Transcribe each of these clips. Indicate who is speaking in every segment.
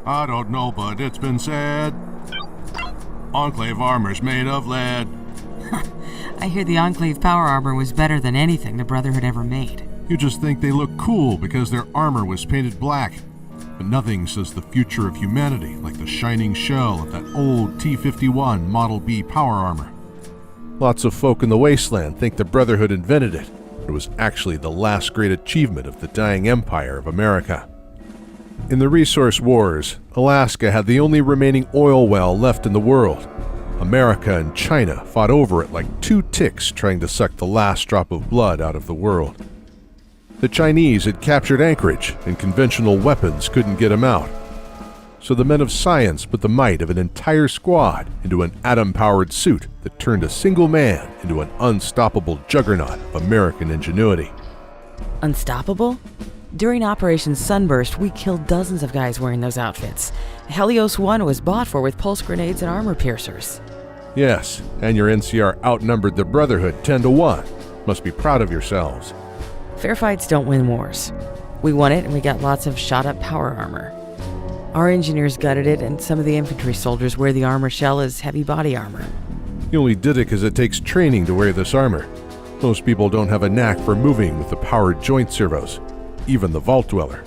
Speaker 1: I don't know, but it's been said. Enclave armor's made of lead.
Speaker 2: I hear the Enclave power armor was better than anything the Brotherhood ever made.
Speaker 1: You just think they look cool because their armor was painted black. But nothing says the future of humanity like the shining shell of that old T-51 Model B power armor. Lots of folk in the wasteland think the Brotherhood invented it. It was actually the last great achievement of the dying empire of America. In the resource wars, Alaska had the only remaining oil well left in the world. America and China fought over it like two ticks trying to suck the last drop of blood out of the world. The Chinese had captured Anchorage, and conventional weapons couldn't get them out. So the men of science put the might of an entire squad into an atom-powered suit that turned a single man into an unstoppable juggernaut of American ingenuity.
Speaker 2: Unstoppable? During Operation Sunburst, we killed dozens of guys wearing those outfits. Helios 1 was bought for with pulse grenades and armor piercers.
Speaker 1: Yes, and your NCR outnumbered the Brotherhood 10-1. Must be proud of yourselves.
Speaker 2: Fair fights don't win wars. We won it and we got lots of shot-up power armor. Our engineers gutted it, and some of the infantry soldiers wear the armor shell as heavy body armor.
Speaker 1: You only did it because it takes training to wear this armor. Most people don't have a knack for moving with the powered joint servos, even the Vault Dweller.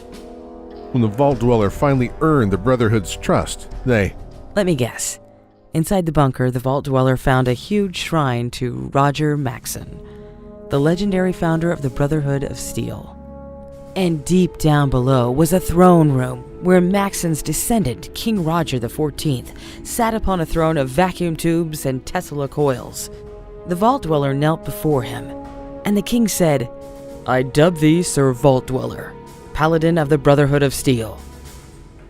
Speaker 1: When the Vault Dweller finally earned the Brotherhood's trust, they...
Speaker 2: Let me guess. Inside the bunker, the Vault Dweller found a huge shrine to Roger Maxson, the legendary founder of the Brotherhood of Steel. And deep down below was a throne room where Maxson's descendant, King Roger XIV, sat upon a throne of vacuum tubes and Tesla coils. The Vault Dweller knelt before him, and the king said, "I dub thee Sir Vault Dweller, Paladin of the Brotherhood of Steel."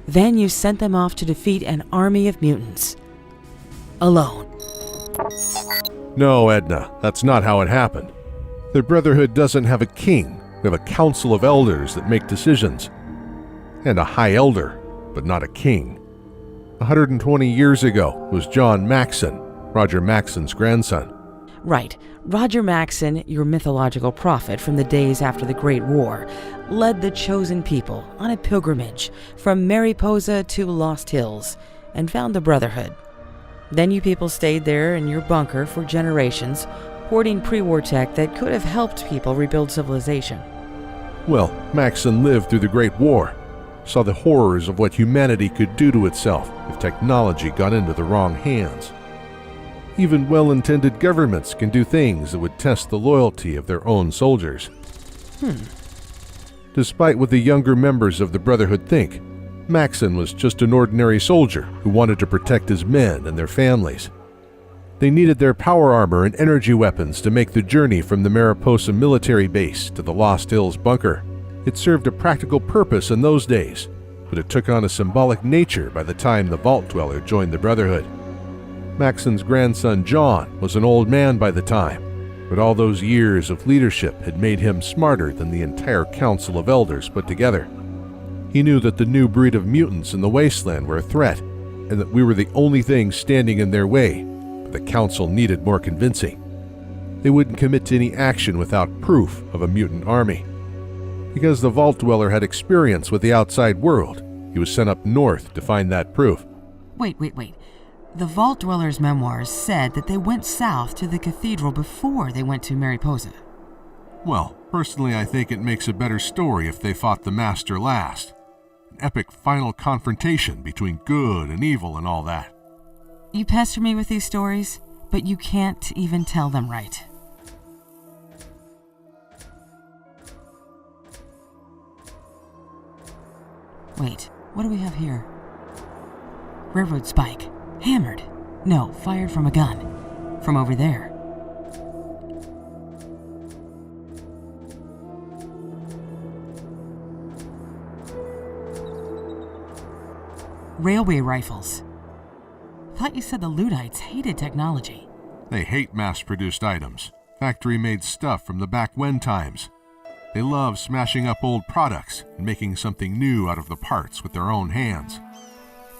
Speaker 2: Then you sent them off to defeat an army of mutants. Alone.
Speaker 1: No, Edna, that's not how it happened. The Brotherhood doesn't have a king. We have a council of elders that make decisions. And a high elder, but not a king. 120 years ago was John Maxson, Roger Maxson's grandson.
Speaker 2: Right. Roger Maxson, your mythological prophet from the days after the Great War, led the chosen people on a pilgrimage from Mariposa to Lost Hills and found the Brotherhood. Then you people stayed there in your bunker for generations, hoarding pre-war tech that could have helped people rebuild civilization.
Speaker 1: Well, Maxson lived through the Great War, saw the horrors of what humanity could do to itself if technology got into the wrong hands. Even well-intended governments can do things that would test the loyalty of their own soldiers. Despite what the younger members of the Brotherhood think, Maxson was just an ordinary soldier who wanted to protect his men and their families. They needed their power armor and energy weapons to make the journey from the Mariposa military base to the Lost Hills bunker. It served a practical purpose in those days, but it took on a symbolic nature by the time the Vault Dweller joined the Brotherhood. Maxson's grandson John was an old man by the time, but all those years of leadership had made him smarter than the entire council of elders put together. He knew that the new breed of mutants in the wasteland were a threat, and that we were the only thing standing in their way, but the council needed more convincing. They wouldn't commit to any action without proof of a mutant army. Because the Vault Dweller had experience with the outside world, he was sent up north to find that proof.
Speaker 2: Wait. The Vault Dweller's memoirs said that they went south to the cathedral before they went to Mariposa.
Speaker 1: Well, personally I think it makes a better story if they fought the Master last. An epic final confrontation between good and evil and all that.
Speaker 2: You pester me with these stories, but you can't even tell them right. Wait, what do we have here? Railroad spike. Hammered. No, fired from a gun. From over there. Railway rifles. Thought you said the Luddites hated technology.
Speaker 1: They hate mass-produced items. Factory-made stuff from the back when times. They love smashing up old products and making something new out of the parts with their own hands.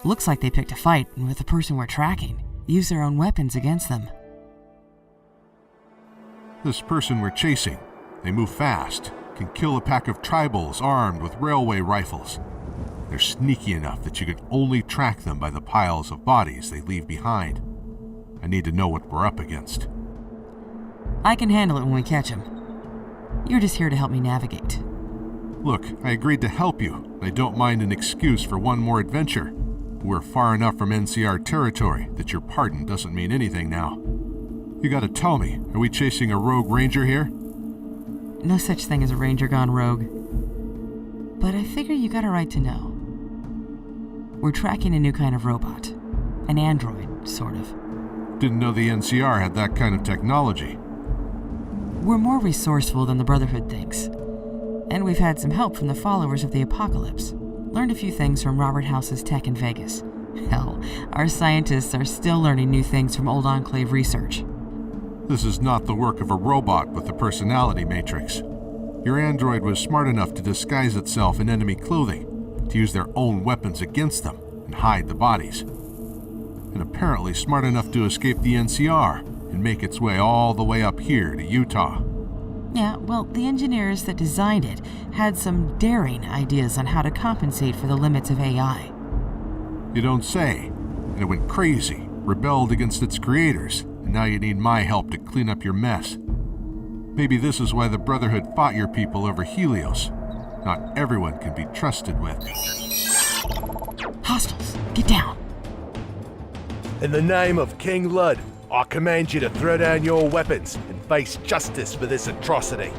Speaker 2: Looks like they picked a fight and with the person we're tracking, used their own weapons against them.
Speaker 1: This person we're chasing, they move fast, can kill a pack of tribals armed with railway rifles. They're sneaky enough that you could only track them by the piles of bodies they leave behind. I need to know what we're up against.
Speaker 2: I can handle it when we catch him. You're just here to help me navigate.
Speaker 1: Look, I agreed to help you. I don't mind an excuse for one more adventure. We're far enough from NCR territory that your pardon doesn't mean anything now. You gotta tell me, are we chasing a rogue ranger here?
Speaker 2: No such thing as a ranger gone rogue. But I figure you got a right to know. We're tracking a new kind of robot. An android, sort of.
Speaker 1: Didn't know the NCR had that kind of technology.
Speaker 2: We're more resourceful than the Brotherhood thinks. And we've had some help from the followers of the apocalypse. Learned a few things from Robert House's tech in Vegas. Hell, our scientists are still learning new things from old Enclave research.
Speaker 1: This is not the work of a robot with a personality matrix. Your android was smart enough to disguise itself in enemy clothing, to use their own weapons against them, and hide the bodies. And apparently smart enough to escape the NCR and make its way all the way up here to Utah.
Speaker 2: Yeah, well, the engineers that designed it had some daring ideas on how to compensate for the limits of AI.
Speaker 1: You don't say. And it went crazy, rebelled against its creators, and now you need my help to clean up your mess. Maybe this is why the Brotherhood fought your people over Helios. Not everyone can be trusted with.
Speaker 2: Hostiles, get down.
Speaker 3: In the name of King Lud, I command you to throw down your weapons and face justice for this atrocity.